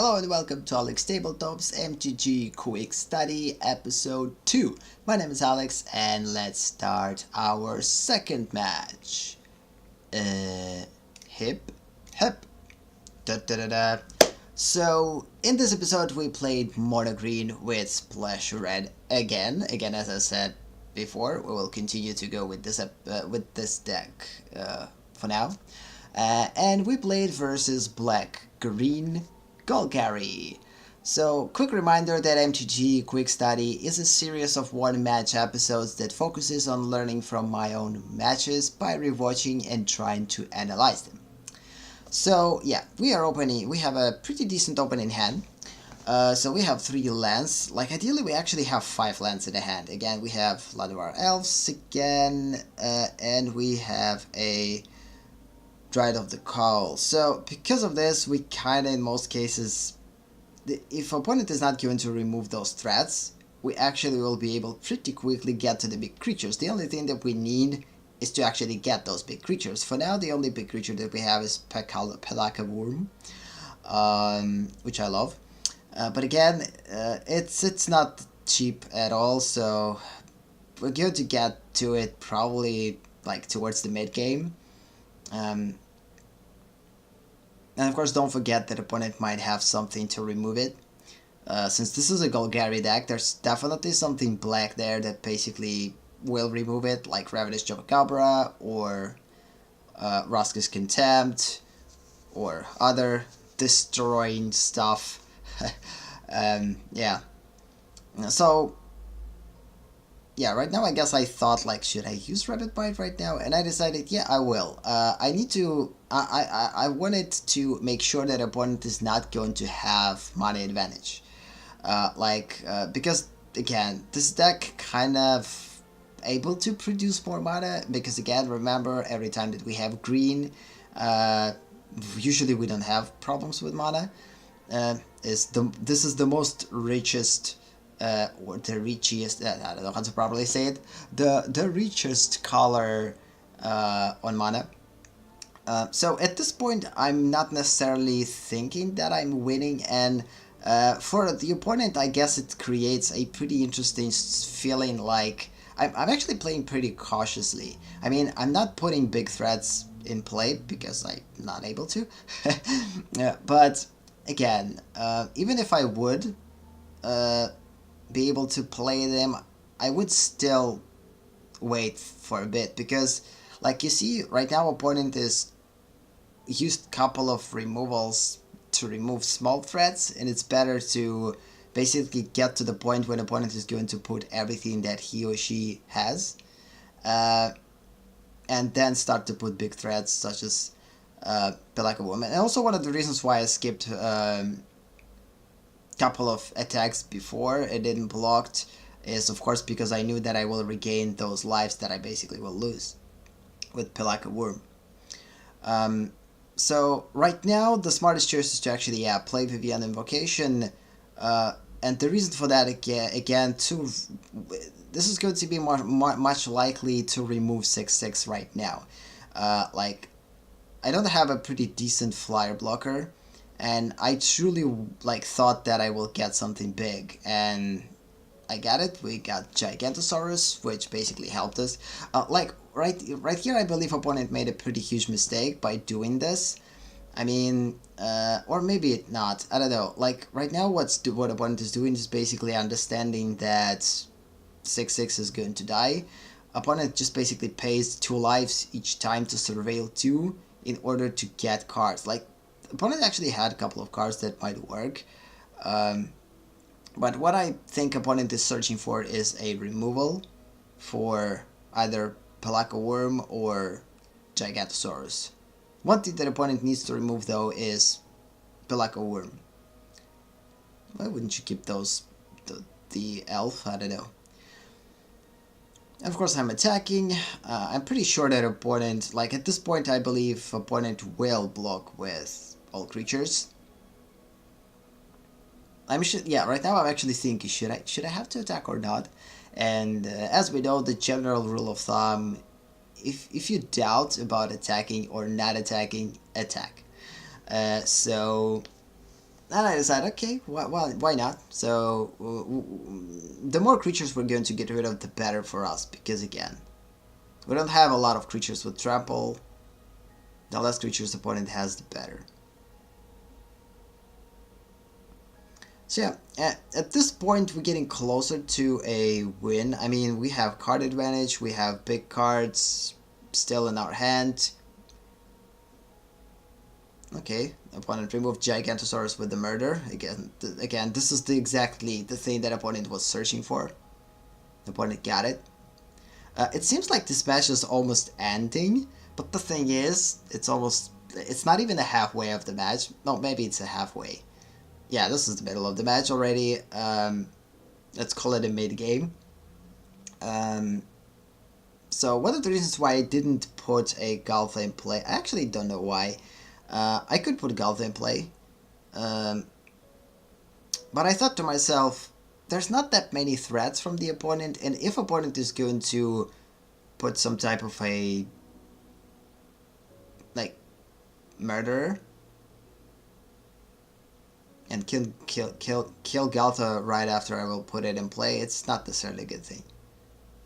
Hello and welcome to AleksTabletops MTG Quick Study episode 2. My name is Alex and let's start our second match. Hip. Da da da da. So, in this episode we played Mono Green with Splash Red again. Again, as I said before, we will continue to go with this deck for now. And we played versus Black Green Golgari. So, quick reminder that MTG Quick Study is a series of one-match episodes that focuses on learning from my own matches by rewatching and trying to analyze them. So, yeah, we have a pretty decent opening hand. So we have 3 lands. Like, ideally we actually have 5 lands in the hand. Again, we have Ladvar Elves again, and we have a Dryad of the Cowl. So because of this, we kinda in most cases, if opponent is not going to remove those threats, we actually will be able pretty quickly get to the big creatures. The only thing that we need is to actually get those big creatures. For now, the only big creature that we have is Pelaka Worm, which I love. But again, it's not cheap at all, so we're going to get to it probably like towards the mid game. And of course, don't forget that opponent might have something to remove it. Since this is a Golgari deck, there's definitely something black there that basically will remove it, like Ravenous Chupacabra or Roska's Contempt or other destroying stuff. Yeah. So yeah, right now I guess I thought, like, should I use Rabbit Bite right now? And I decided, yeah, I will. I need to... I wanted to make sure that opponent is not going to have mana advantage. Because, again, this deck kind of able to produce more mana, because, again, remember, every time that we have green, usually we don't have problems with mana. This is the most richest... or the richest, I don't know how to properly say it, the richest color on mana. So at this point, I'm not necessarily thinking that I'm winning, and for the opponent, I guess it creates a pretty interesting feeling like I'm actually playing pretty cautiously. I mean, I'm not putting big threats in play because I'm not able to, but again, even if I would be able to play them, I would still wait for a bit, because like you see right now, opponent is used couple of removals to remove small threats, and it's better to basically get to the point when opponent is going to put everything that he or she has, and then start to put big threats such as Pelaka Worm. And also one of the reasons why I skipped couple of attacks before it didn't blocked is, of course, because I knew that I will regain those lives that I basically will lose with Pelaka Worm. So right now the smartest choice is to actually play Vivian Invocation, and the reason for that, again, this is going to be much likely to remove 6/6 right now. Like, I don't have a pretty decent flyer blocker, and I truly thought that I will get something big, and I got it. We got Gigantosaurus, which basically helped us. Right here, I believe opponent made a pretty huge mistake by doing this. I mean, or maybe not. I don't know. Like, right now, what opponent is doing is basically understanding that 6/6 is going to die. Opponent just basically pays 2 lives each time to surveil 2 in order to get cards. Like, opponent actually had a couple of cards that might work, but what I think opponent is searching for is a removal for either Pelaka Worm or Gigantosaurus. One thing that opponent needs to remove, though, is Pelaka Worm. Why wouldn't you keep the elf? I don't know. And of course, I'm attacking. I'm pretty sure that opponent, like, at this point, I believe opponent will block with all creatures. Right now I'm actually thinking, should I have to attack or not? And as we know, the general rule of thumb, if you doubt about attacking or not attacking, attack. So And I decided, okay, why not? So the more creatures we're going to get rid of, the better for us, because again, we don't have a lot of creatures with trample. The less creatures the opponent has, the better. So yeah, at this point we're getting closer to a win. I mean, we have card advantage, we have big cards still in our hand. Okay, opponent removed Gigantosaurus with the murder. Again, this is exactly the thing that opponent was searching for. The opponent got it. It seems like this match is almost ending, but the thing is, it's not even a halfway of the match. No, maybe it's a halfway. Yeah, this is the middle of the match already. Let's call it a mid-game. So one of the reasons why I didn't put a Galfa in play, I actually don't know why. I could put Galfa in play. But I thought to myself, there's not that many threats from the opponent, and if opponent is going to put some type of a, like, murderer, and kill Galta right after I will put it in play, it's not necessarily a good thing.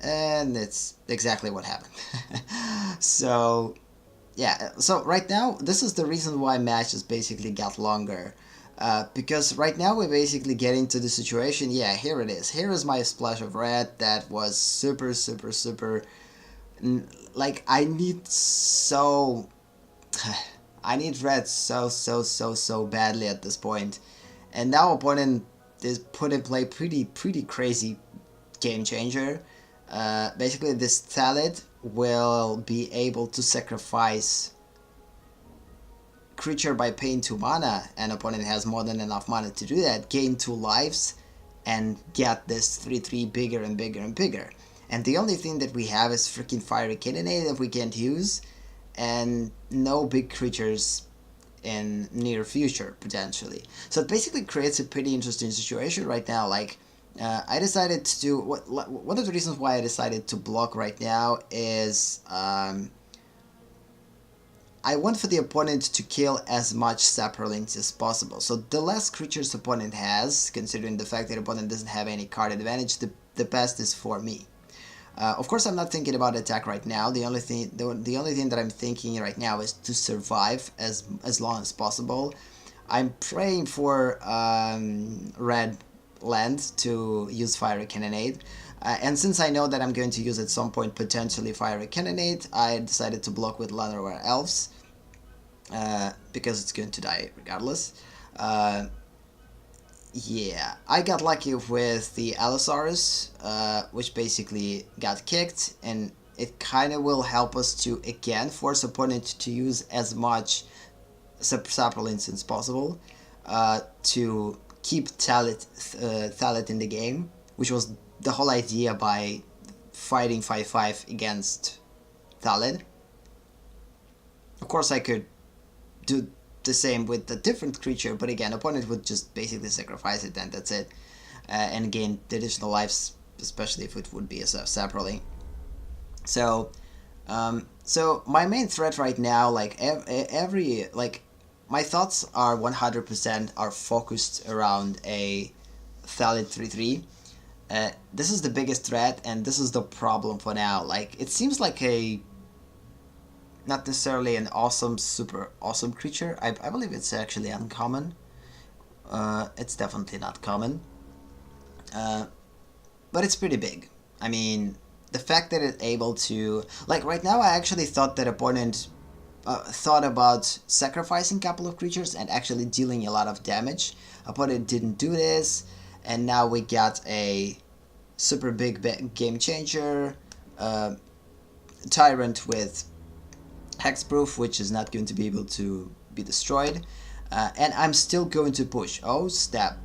And it's exactly what happened. So, yeah, so right now, this is the reason why matches basically got longer. Because right now we're basically getting to the situation, yeah, here it is. Here is my splash of red that was super, super, super, like, I need red so badly at this point. And now opponent is put in play pretty crazy game changer. Basically this Thalid will be able to sacrifice creature by paying 2 mana, and opponent has more than enough mana to do that, gain 2 lives, and get this 3/3 bigger and bigger and bigger. And the only thing that we have is freaking Fiery Cannonade that we can't use, and no big creatures in near future potentially. So it basically creates a pretty interesting situation right now. Like, I decided to do one of the reasons why I decided to block right now is I want for the opponent to kill as much Saprolinks as possible. So the less creatures opponent has, considering the fact that opponent doesn't have any card advantage, the best is for me. Of course, I'm not thinking about attack right now. The only thing that I'm thinking right now is to survive as long as possible. I'm praying for red land to use Fiery Cannonade. And since I know that I'm going to use at some point potentially Fiery Cannonade, I decided to block with Llanowar Elves. Because it's going to die regardless. Yeah, I got lucky with the Allosaurus, which basically got kicked, and it kind of will help us to, again, force opponent to use as much Saprolinks as possible to keep Thalid in the game, which was the whole idea by fighting 5/5 against Thalid. Of course, I could do the same with a different creature, but again, opponent would just basically sacrifice it and that's it, and gain the additional lives, especially if it would be a Saprolink. So, so my main threat right now, like my thoughts are 100% are focused around a Thalid 3/3. This is the biggest threat, and this is the problem for now. Like, it seems like a not necessarily an awesome, super awesome creature. I believe it's actually uncommon. It's definitely not common. But it's pretty big. I mean, the fact that it's able to... Like, right now I actually thought that opponent thought about sacrificing a couple of creatures and actually dealing a lot of damage. Opponent didn't do this, and now we got a super big game changer. Tyrant with hexproof, which is not going to be able to be destroyed, and I'm still going to push. Oh snap,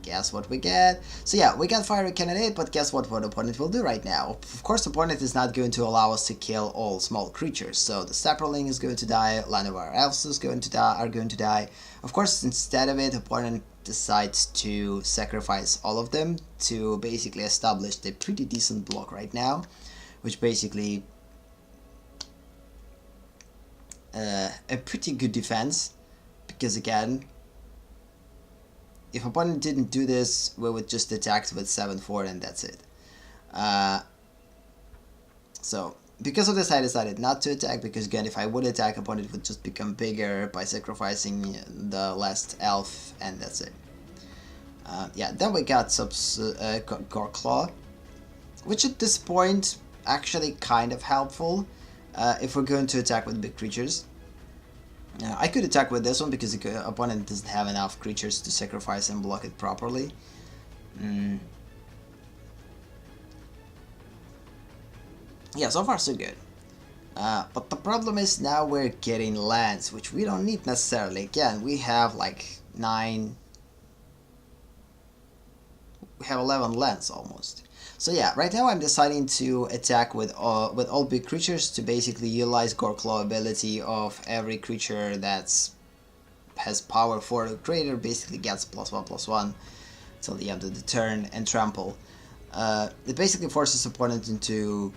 guess what we get? So yeah, we got Fiery Cannonade, but guess what opponent will do right now? Of course, opponent is not going to allow us to kill all small creatures, so the Saproling is going to die, Llanowar Elves are going to die. Of course, instead of it, opponent decides to sacrifice all of them to basically establish a pretty decent block right now, which basically a pretty good defense, because again, if opponent didn't do this, we would just attack with 7-4 and that's it. So because of this, I decided not to attack, because again, if I would attack, opponent would just become bigger by sacrificing the last elf, and that's it. Yeah, then we got Gorklaw, which at this point actually kind of helpful if we're going to attack with big creatures. I could attack with this one because the opponent doesn't have enough creatures to sacrifice and block it properly. Yeah, so far so good. But the problem is now we're getting lands, which we don't need necessarily. Again, we have like 9... We have 11 lands almost. So yeah, right now I'm deciding to attack with all big creatures to basically utilize Gorklaw ability of every creature that's has power 4 or greater, basically gets +1/+1 till the end of the turn, and trample. It basically forces opponent into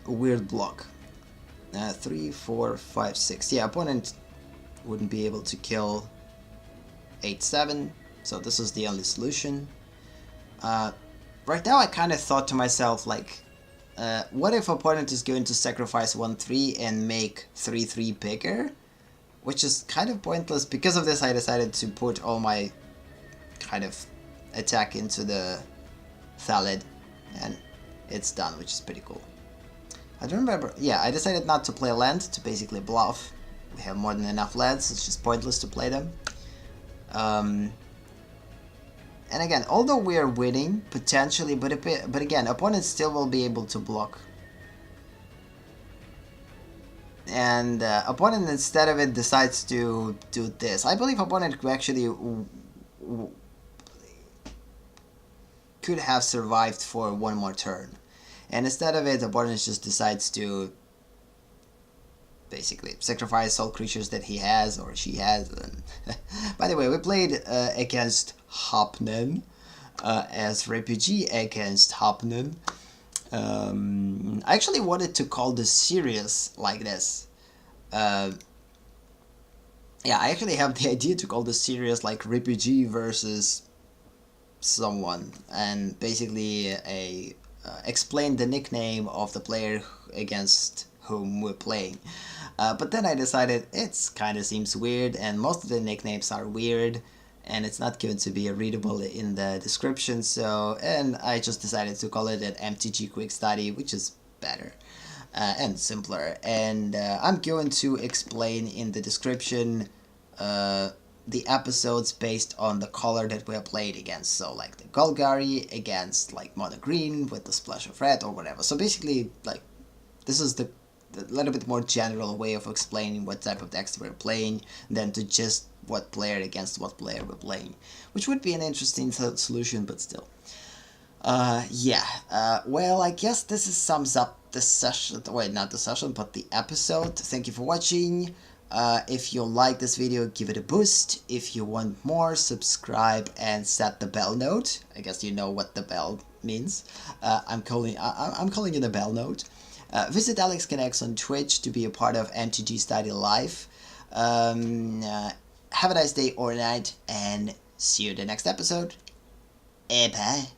a weird block. 3, 4, 5, 6. Yeah, opponent wouldn't be able to kill 8, 7. So this is the only solution. Right now I kind of thought to myself, like, what if opponent is going to sacrifice 1/3 and make 3/3 bigger? Which is kind of pointless. Because of this, I decided to put all my kind of attack into the Thalid, and it's done, which is pretty cool. I don't remember. Yeah, I decided not to play land to basically bluff. We have more than enough lands, it's just pointless to play them. And again, although we are winning, potentially, but again, opponents still will be able to block. And opponent, instead of it, decides to do this. I believe opponent actually could have survived for one more turn. And instead of it, opponent just decides to basically sacrifice all creatures that he has or she has. And by the way, we played against Hopnen as refugee against Hopnen. I actually wanted to call this series like this. Yeah, I actually have the idea to call this series like refugee versus someone, and basically explain the nickname of the player against whom we're playing. But then I decided it's kind of seems weird, and most of the nicknames are weird, and it's not going to be readable in the description, so, and I just decided to call it an MTG Quick Study, which is better and simpler. And I'm going to explain in the description the episodes based on the color that we have played against. So like the Golgari against like mono green with the splash of red or whatever. So basically, like, this is the little bit more general way of explaining what type of decks we're playing than to just what player against what player we're playing, which would be an interesting solution, but still. Yeah, well, I guess this sums up the session, wait, not the session, but the episode. Thank you for watching. If you like this video, give it a boost. If you want more, subscribe and set the bell note. I guess you know what the bell means. I'm calling it the bell note. Visit AleksConnects on Twitch to be a part of MTG Study Live. Have a nice day or night, and see you in the next episode. Bye.